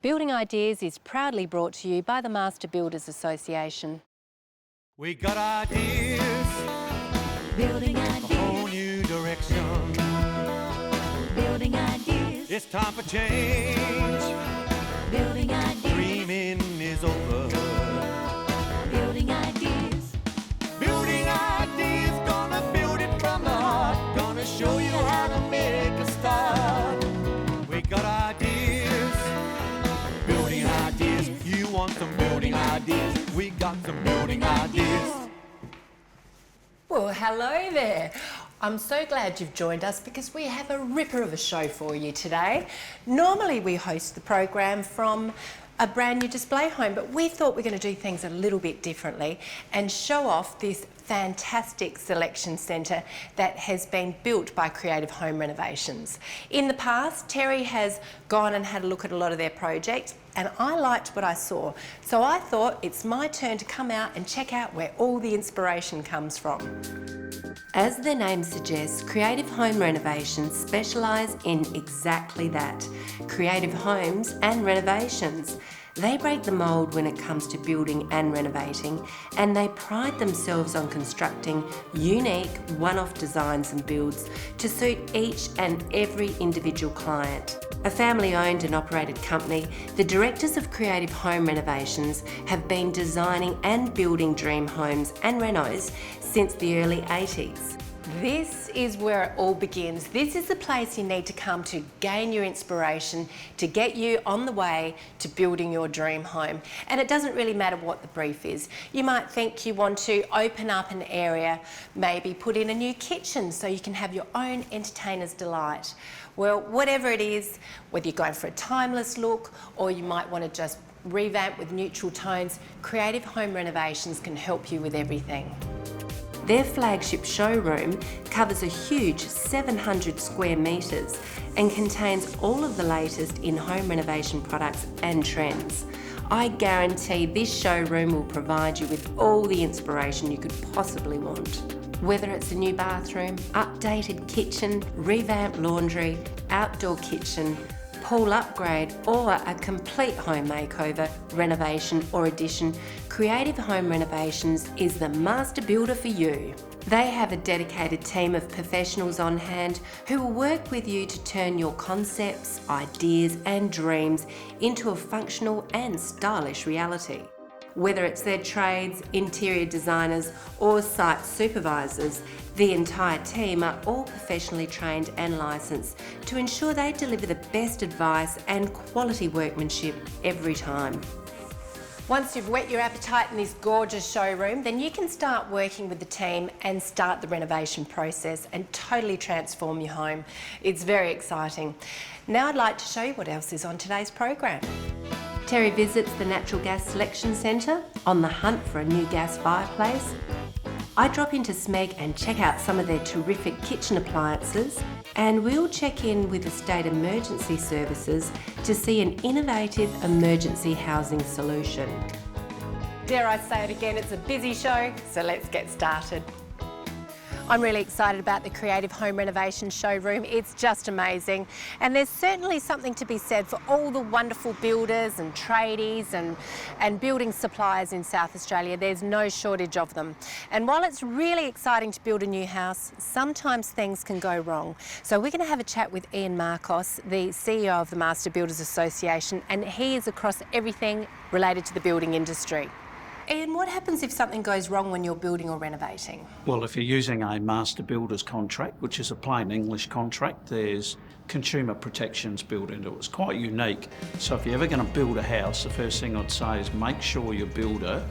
Building Ideas is proudly brought to you by the Master Builders Association. We got ideas, Building ideas, a whole new direction. building ideas, It's time for change. building ideas, Dreaming is over. building ideas, Building ideas, gonna build it from the heart. Gonna show you how to make a start. We got ideas, building ideas. You want some building ideas? We got some building ideas. Well, hello there. I'm so glad you've joined us because we have a ripper of a show for you today. Normally we host the program from a brand new display home, but we thought we're going to do things a little bit differently and show off this fantastic selection centre that has been built by Creative Home Renovations. In the past, Terry has gone and had a look at a lot of their projects, and I liked what I saw. So I thought it's my turn to come out and check out where all the inspiration comes from. As their name suggests, Creative Home Renovations specialise in exactly that, creative homes and renovations. They break the mould when it comes to building and renovating, and they pride themselves on constructing unique one-off designs and builds to suit each and every individual client. A family-owned and operated company, the directors of Creative Home Renovations have been designing and building dream homes and renos since the early 80s. This is where it all begins. This is the place you need to come to gain your inspiration, to get you on the way to building your dream home. And it doesn't really matter what the brief is. You might think you want to open up an area, maybe put in a new kitchen so you can have your own entertainer's delight. Well, whatever it is, whether you're going for a timeless look or you might want to just revamp with neutral tones, Creative Home Renovations can help you with everything. Their flagship showroom covers a huge 700 square metres and contains all of the latest in home renovation products and trends. I guarantee this showroom will provide you with all the inspiration you could possibly want. Whether it's a new bathroom, updated kitchen, revamped laundry, outdoor kitchen, pool upgrade or a complete home makeover, renovation or addition, Creative Home Renovations is the master builder for you. They have a dedicated team of professionals on hand who will work with you to turn your concepts, ideas and dreams into a functional and stylish reality. Whether it's their trades, interior designers or site supervisors, the entire team are all professionally trained and licensed to ensure they deliver the best advice and quality workmanship every time. Once you've whet your appetite in this gorgeous showroom, then you can start working with the team and start the renovation process and totally transform your home. It's very exciting. Now I'd like to show you what else is on today's program. Terry visits the Natural Gas Selection Centre on the hunt for a new gas fireplace. I drop into Smeg and check out some of their terrific kitchen appliances, and we'll check in with the State Emergency Services to see an innovative emergency housing solution. Dare I say it again, it's a busy show, so let's get started. I'm really excited about the Creative Home Renovation showroom. It's just amazing. And there's certainly something to be said for all the wonderful builders and tradies and building suppliers in South Australia. There's no shortage of them. And while it's really exciting to build a new house, sometimes things can go wrong. So we're going to have a chat with Ian Marcos, the CEO of the Master Builders Association, and he is across everything related to the building industry. Ian, what happens if something goes wrong when you're building or renovating? Well, if you're using a master builder's contract, which is a plain English contract, there's consumer protections built into it. It's quite unique. So if you're ever going to build a house, the first thing I'd say is make sure your builder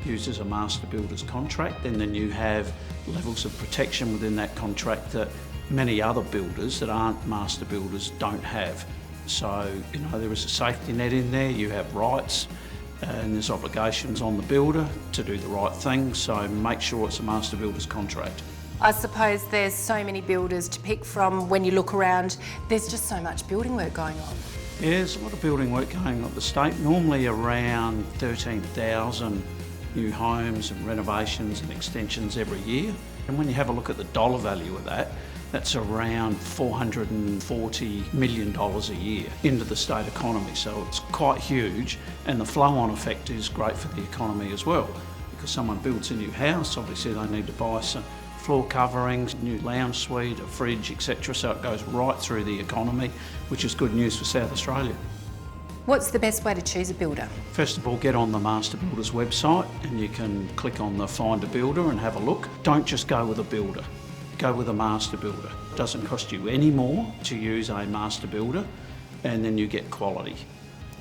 uses a master builder's contract, and then you have levels of protection within that contract that many other builders that aren't master builders don't have. So, there is a safety net in there, you have rights, and there's obligations on the builder to do the right thing, so make sure it's a master builder's contract. I suppose there's so many builders to pick from when you look around. There's just so much building work going on. Yeah, there's a lot of building work going on at the state, normally around 13,000 new homes and renovations and extensions every year. And when you have a look at the dollar value of that, That's around $440 million a year into the state economy. So it's quite huge, and the flow-on effect is great for the economy as well. Because someone builds a new house, obviously they need to buy some floor coverings, new lounge suite, a fridge, etc. So it goes right through the economy, which is good news for South Australia. What's the best way to choose a builder? First of all, get on the Master Builders website and you can click on the Find a Builder and have a look. Don't just go with a builder, go with a Master Builder. It doesn't cost you any more to use a Master Builder, and then you get quality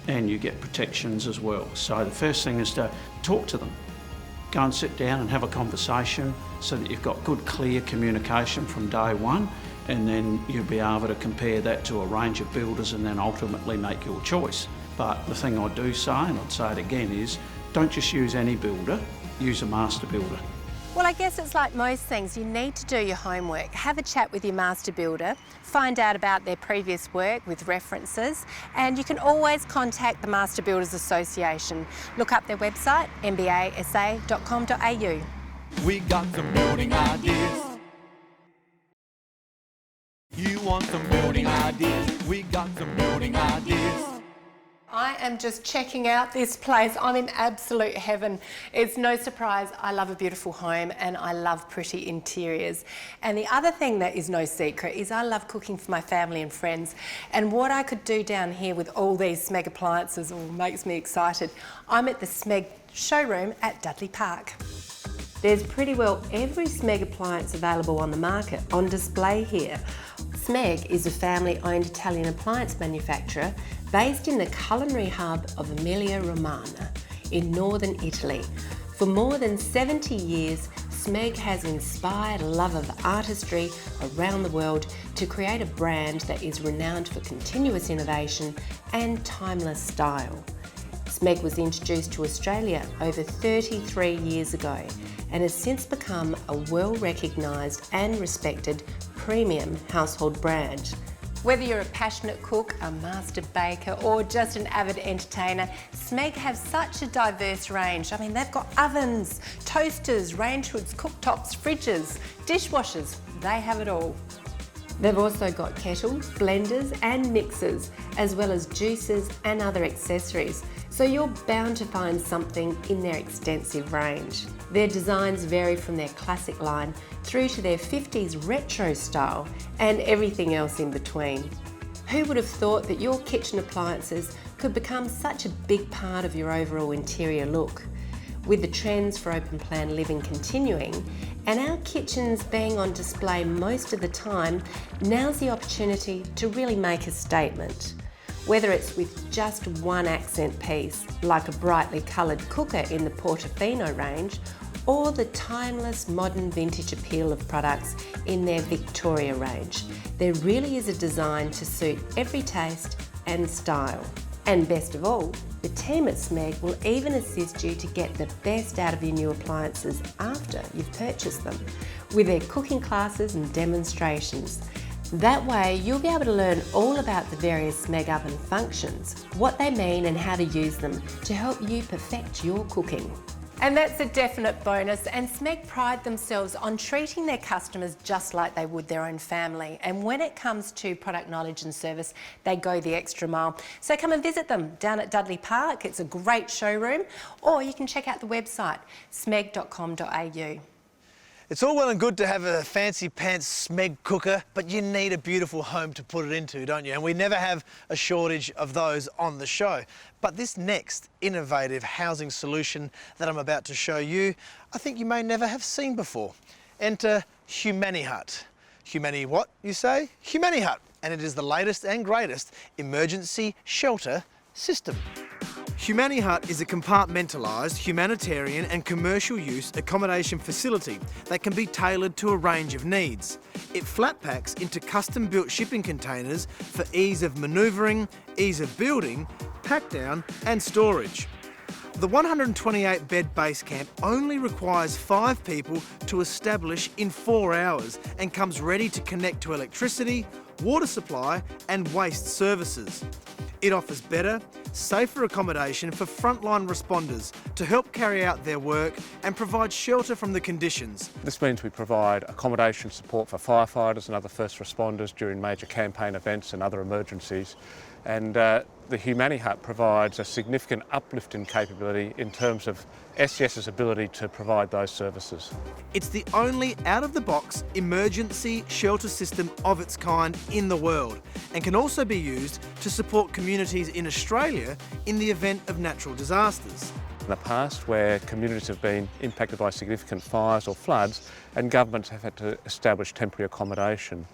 and you get protections as well. So the first thing is to talk to them. Go and sit down and have a conversation so that you've got good, clear communication from day one, and then you'll be able to compare that to a range of builders and then ultimately make your choice. But the thing I do say, and I'd say it again, is don't just use any builder, use a Master Builder. Well, I guess it's like most things, you need to do your homework. Have a chat with your master builder, find out about their previous work with references, and you can always contact the Master Builders Association. Look up their website, mbasa.com.au. We got some building ideas. You want some building ideas? We got some building ideas. I am just checking out this place. I'm in absolute heaven. It's no surprise I love a beautiful home and I love pretty interiors. And the other thing that is no secret is I love cooking for my family and friends. And what I could do down here with all these Smeg appliances makes me excited. I'm at the Smeg showroom at Dudley Park. There's pretty well every Smeg appliance available on the market on display here. Smeg is a family-owned Italian appliance manufacturer based in the culinary hub of Emilia-Romagna in northern Italy. For more than 70 years, Smeg has inspired a love of artistry around the world to create a brand that is renowned for continuous innovation and timeless style. Smeg was introduced to Australia over 33 years ago and has since become a well-recognised and respected premium household brand. Whether you're a passionate cook, a master baker, or just an avid entertainer, Smeg have such a diverse range. I mean, they've got ovens, toasters, range hoods, cooktops, fridges, dishwashers, they have it all. They've also got kettles, blenders and mixers, as well as juicers and other accessories. So you're bound to find something in their extensive range. Their designs vary from their classic line through to their 50s retro style and everything else in between. Who would have thought that your kitchen appliances could become such a big part of your overall interior look? With the trends for open plan living continuing and our kitchens being on display most of the time, now's the opportunity to really make a statement. Whether it's with just one accent piece, like a brightly coloured cooker in the Portofino range, or the timeless modern vintage appeal of products in their Victoria range, there really is a design to suit every taste and style. And best of all, the team at Smeg will even assist you to get the best out of your new appliances after you've purchased them, with their cooking classes and demonstrations. That way, you'll be able to learn all about the various Smeg oven functions, what they mean and how to use them to help you perfect your cooking. And that's a definite bonus, and Smeg pride themselves on treating their customers just like they would their own family. And when it comes to product knowledge and service, they go the extra mile. So come and visit them down at Dudley Park. It's a great showroom, or you can check out the website, smeg.com.au. It's all well and good to have a fancy pants Smeg cooker, but you need a beautiful home to put it into, don't you? And we never have a shortage of those on the show. But this next innovative housing solution that I'm about to show you, I think you may never have seen before. Enter Humana Hut. Humana what, you say? Humana Hut. And it is the latest and greatest emergency shelter system. Humana Hut is a compartmentalised humanitarian and commercial use accommodation facility that can be tailored to a range of needs. It flat packs into custom built shipping containers for ease of manoeuvring, ease of building, pack down and storage. The 128-bed base camp only requires 5 people to establish in 4 hours and comes ready to connect to electricity, water supply and waste services. It offers better, safer accommodation for frontline responders to help carry out their work and provide shelter from the conditions. This means we provide accommodation support for firefighters and other first responders during major campaign events and other emergencies. And the Humana Hut provides a significant uplift in capability in terms of SCS's ability to provide those services. It's the only out-of-the-box emergency shelter system of its kind in the world and can also be used to support communities in Australia in the event of natural disasters. In the past, where communities have been impacted by significant fires or floods and governments have had to establish temporary accommodation,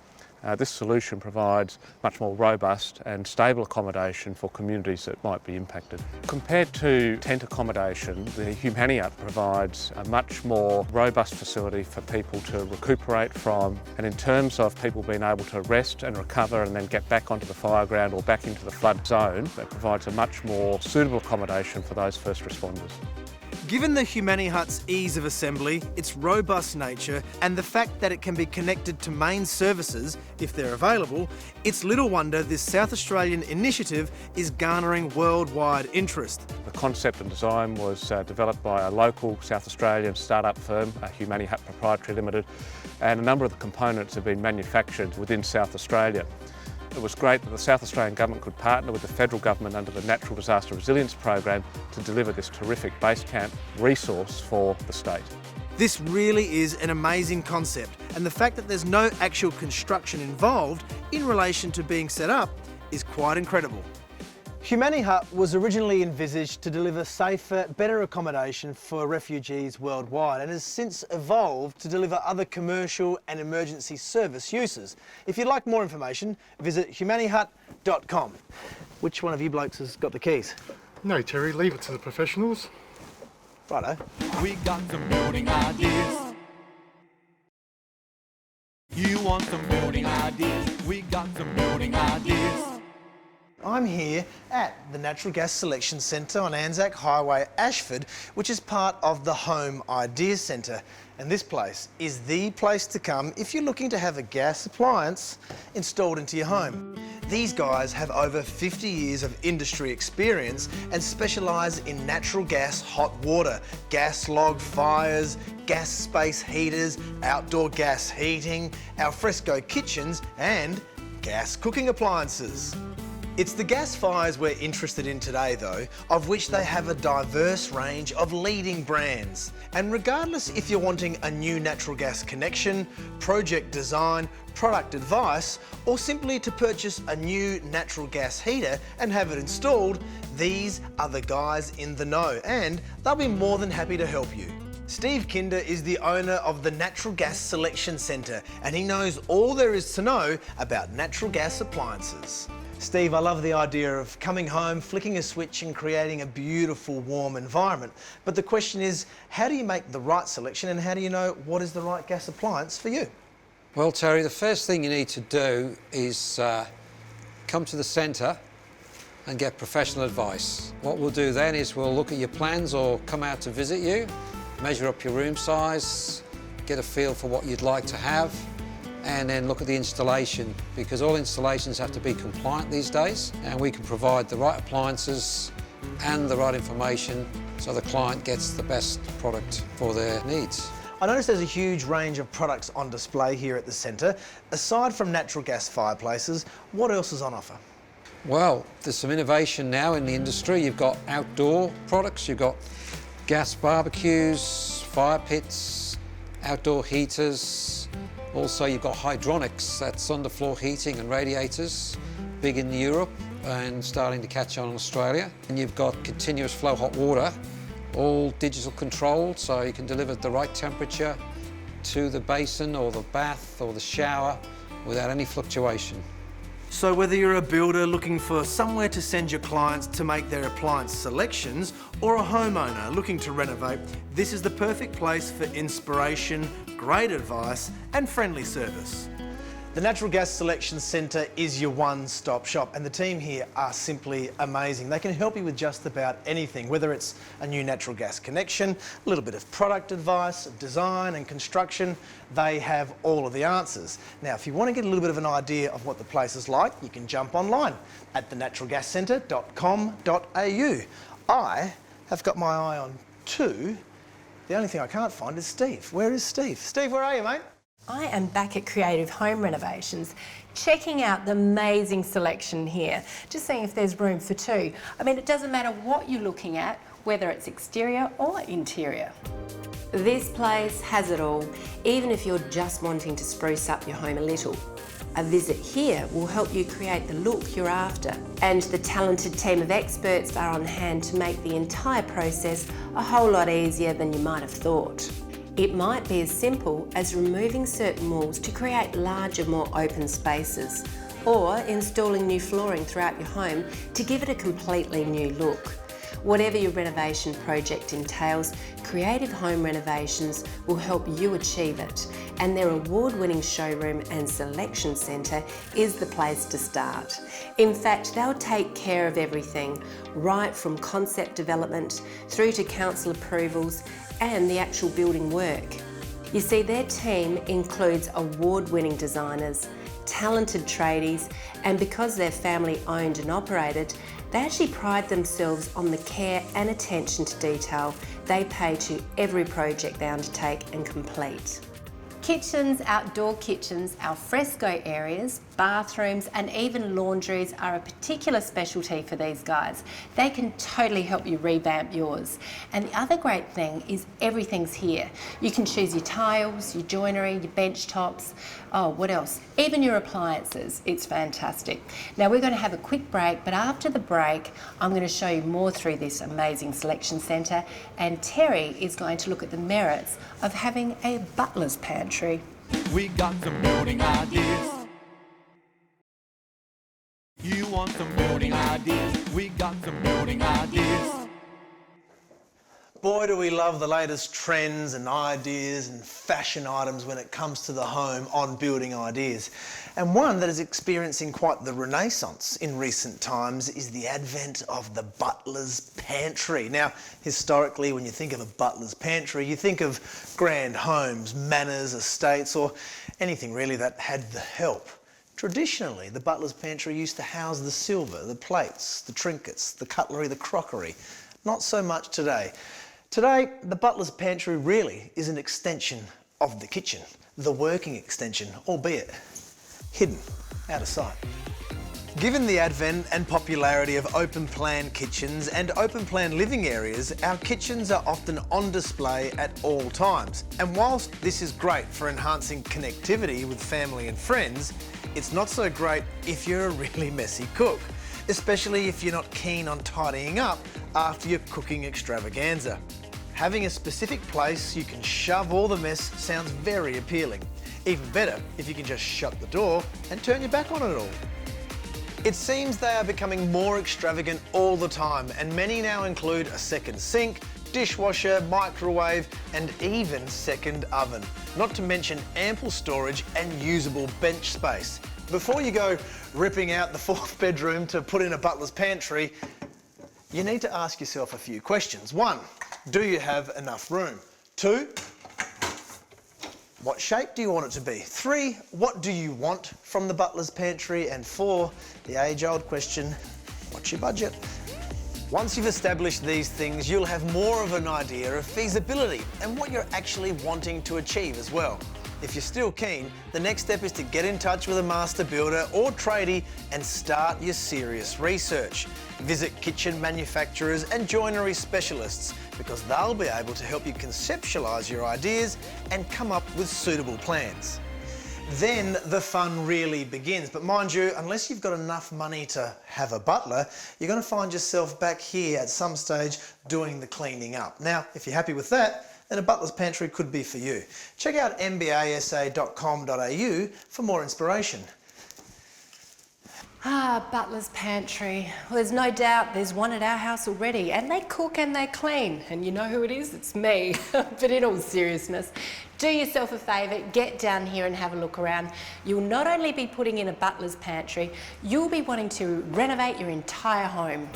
this solution provides much more robust and stable accommodation for communities that might be impacted. Compared to tent accommodation, the Humana Hut provides a much more robust facility for people to recuperate from, and in terms of people being able to rest and recover and then get back onto the fire ground or back into the flood zone, it provides a much more suitable accommodation for those first responders. Given the Humana Hut's ease of assembly, its robust nature and the fact that it can be connected to main services if they're available, it's little wonder this South Australian initiative is garnering worldwide interest. The concept and design was developed by a local South Australian startup firm, Humana Hut Proprietary Limited, and a number of the components have been manufactured within South Australia. It was great that the South Australian Government could partner with the Federal Government under the Natural Disaster Resilience Program to deliver this terrific base camp resource for the state. This really is an amazing concept, and the fact that there's no actual construction involved in relation to being set up is quite incredible. Humana Hut was originally envisaged to deliver safer, better accommodation for refugees worldwide and has since evolved to deliver other commercial and emergency service uses. If you'd like more information, visit humanahut.com. Which one of you blokes has got the keys? No, Terry, leave it to the professionals. Righto. We got some building ideas. You want some building ideas? We got some building ideas. I'm here at the Natural Gas Selection Centre on Anzac Highway, Ashford, which is part of the Home Ideas Centre. And this place is the place to come if you're looking to have a gas appliance installed into your home. These guys have over 50 years of industry experience and specialise in natural gas hot water, gas log fires, gas space heaters, outdoor gas heating, alfresco kitchens and gas cooking appliances. It's the gas fires we're interested in today though, of which they have a diverse range of leading brands. And regardless if you're wanting a new natural gas connection, project design, product advice, or simply to purchase a new natural gas heater and have it installed, these are the guys in the know and they'll be more than happy to help you. Steve Kinder is the owner of the Natural Gas Selection Centre and he knows all there is to know about natural gas appliances. Steve, I love the idea of coming home, flicking a switch and creating a beautiful, warm environment. But the question is, how do you make the right selection and how do you know what is the right gas appliance for you? Well, Terry, the first thing you need to do is come to the centre and get professional advice. What we'll do then is we'll look at your plans or come out to visit you, measure up your room size, get a feel for what you'd like to have, and then look at the installation, because all installations have to be compliant these days, and we can provide the right appliances and the right information so the client gets the best product for their needs. I notice there's a huge range of products on display here at the centre. Aside from natural gas fireplaces, what else is on offer? Well, there's some innovation now in the industry. You've got outdoor products, you've got gas barbecues, fire pits, outdoor heaters. Also, you've got hydronics, that's underfloor heating and radiators, big in Europe and starting to catch on in Australia. And you've got continuous flow hot water, all digital controlled, so you can deliver the right temperature to the basin or the bath or the shower without any fluctuation. So whether you're a builder looking for somewhere to send your clients to make their appliance selections or a homeowner looking to renovate, this is the perfect place for inspiration, great advice and friendly service. The Natural Gas Selection Centre is your one-stop shop, and the team here are simply amazing. They can help you with just about anything, whether it's a new natural gas connection, a little bit of product advice, design and construction. They have all of the answers. Now, if you want to get a little bit of an idea of what the place is like, you can jump online at thenaturalgascentre.com.au. I have got my eye on two. The only thing I can't find is Steve. Where is Steve? Steve, where are you, mate? I am back at Creative Home Renovations, checking out the amazing selection here, just seeing if there's room for two. I mean, it doesn't matter what you're looking at, whether it's exterior or interior. This place has it all, even if you're just wanting to spruce up your home a little. A visit here will help you create the look you're after, and the talented team of experts are on hand to make the entire process a whole lot easier than you might have thought. It might be as simple as removing certain walls to create larger, more open spaces, or installing new flooring throughout your home to give it a completely new look. Whatever your renovation project entails, Creative Home Renovations will help you achieve it, and their award-winning showroom and selection centre is the place to start. In fact, they'll take care of everything, right from concept development through to council approvals and the actual building work. You see, their team includes award-winning designers, talented tradies, and because they're family owned and operated, they actually pride themselves on the care and attention to detail they pay to every project they undertake and complete. Kitchens, outdoor kitchens, alfresco areas, bathrooms and even laundries are a particular specialty for these guys. They can totally help you revamp yours. And the other great thing is everything's here. You can choose your tiles, your joinery, your bench tops, oh, what else? Even your appliances. It's fantastic. Now we're going to have a quick break, but after the break, I'm going to show you more through this amazing selection centre, and Terry is going to look at the merits of having a Butlers Pantry. We got some building ideas. You want some building ideas? We got some building ideas. Boy, do we love the latest trends and ideas and fashion items when it comes to the home on building ideas. And one that is experiencing quite the renaissance in recent times is the advent of the Butlers Pantry. Now, historically, when you think of a Butlers Pantry, you think of grand homes, manors, estates, or anything really that had the help. Traditionally, the Butlers Pantry used to house the silver, the plates, the trinkets, the cutlery, the crockery. Not so much today. Today, the Butlers Pantry really is an extension of the kitchen, the working extension, albeit hidden, out of sight. Given the advent and popularity of open-plan kitchens and open-plan living areas, our kitchens are often on display at all times. And whilst this is great for enhancing connectivity with family and friends, it's not so great if you're a really messy cook, especially if you're not keen on tidying up after your cooking extravaganza. Having a specific place you can shove all the mess sounds very appealing. Even better if you can just shut the door and turn your back on it all. It seems they are becoming more extravagant all the time, and many now include a second sink, dishwasher, microwave, and even second oven. Not to mention ample storage and usable bench space. Before you go ripping out the fourth bedroom to put in a Butlers Pantry, you need to ask yourself a few questions. 1, do you have enough room? 2, what shape do you want it to be? 3, what do you want from the Butlers Pantry? And 4, the age-old question, what's your budget? Once you've established these things, you'll have more of an idea of feasibility and what you're actually wanting to achieve as well. If you're still keen, the next step is to get in touch with a master builder or tradie and start your serious research. Visit kitchen manufacturers and joinery specialists because they'll be able to help you conceptualise your ideas and come up with suitable plans. Then the fun really begins. But mind you, unless you've got enough money to have a butler, you're going to find yourself back here at some stage doing the cleaning up. Now, if you're happy with that, then a Butlers Pantry could be for you. Check out mbasa.com.au for more inspiration. Ah, Butlers Pantry. Well, there's no doubt there's one at our house already, and they cook and they clean. And you know who it is? It's me. But in all seriousness, do yourself a favour, get down here and have a look around. You'll not only be putting in a Butlers Pantry, you'll be wanting to renovate your entire home.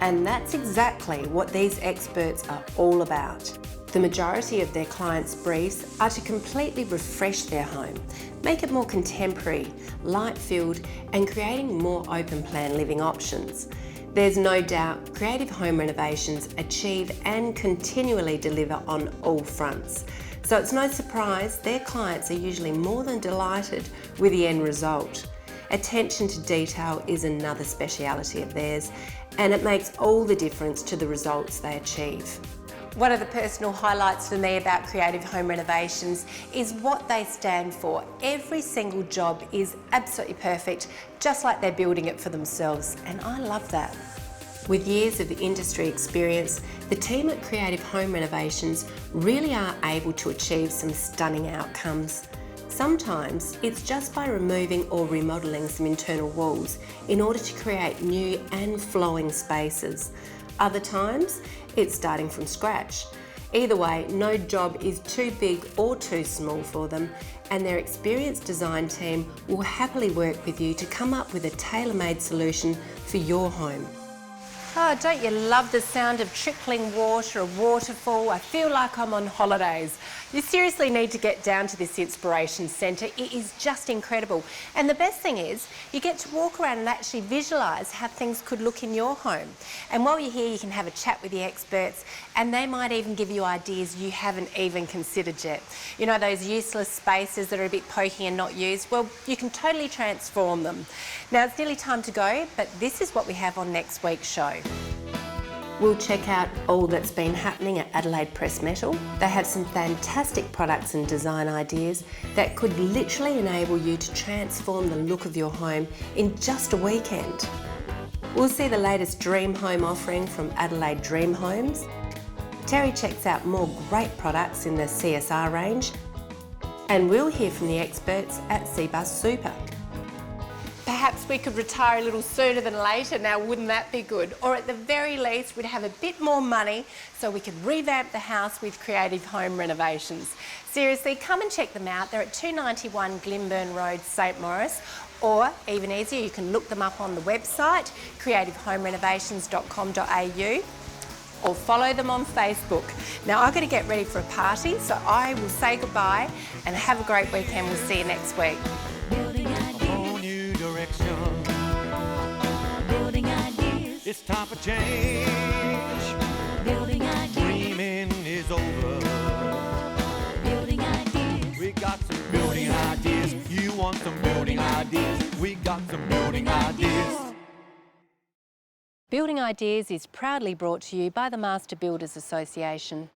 And that's exactly what these experts are all about. The majority of their clients' briefs are to completely refresh their home, make it more contemporary, light-filled, and creating more open-plan living options. There's no doubt creative home renovations achieve and continually deliver on all fronts. So it's no surprise their clients are usually more than delighted with the end result. Attention to detail is another speciality of theirs, and it makes all the difference to the results they achieve. One of the personal highlights for me about creative home renovations is what they stand for. Every single job is absolutely perfect, just like they're building it for themselves, and I love that. With years of industry experience, the team at Creative Home Renovations really are able to achieve some stunning outcomes. Sometimes it's just by removing or remodelling some internal walls in order to create new and flowing spaces. Other times, it's starting from scratch. Either way, no job is too big or too small for them, and their experienced design team will happily work with you to come up with a tailor-made solution for your home. Oh, don't you love the sound of trickling water, a waterfall? I feel like I'm on holidays. You seriously need to get down to this inspiration centre. It is just incredible. And the best thing is, you get to walk around and actually visualise how things could look in your home. And while you're here, you can have a chat with the experts, and they might even give you ideas you haven't even considered yet. You know, those useless spaces that are a bit poky and not used? Well, you can totally transform them. Now, it's nearly time to go, but this is what we have on next week's show. We'll check out all that's been happening at Adelaide Press Metal. They have some fantastic products and design ideas that could literally enable you to transform the look of your home in just a weekend. We'll see the latest dream home offering from Adelaide Dream Homes. Terry checks out more great products in the CSR range. And we'll hear from the experts at Cbus Super. Perhaps we could retire a little sooner than later. Now, wouldn't that be good? Or at the very least, we'd have a bit more money so we could revamp the house with Creative Home Renovations. Seriously, come and check them out. They're at 291 Glimburn Road, St Maurice. Or, even easier, you can look them up on the website, creativehomerenovations.com.au, or follow them on Facebook. Now, I've got to get ready for a party, so I will say goodbye and have a great weekend. We'll see you next week. Building ideas, New direction. building ideas, It's time for change. building ideas, Dreaming is over. building ideas. We got some building ideas. You want some building ideas? We got some building ideas. Building Ideas is proudly brought to you by the Master Builders Association.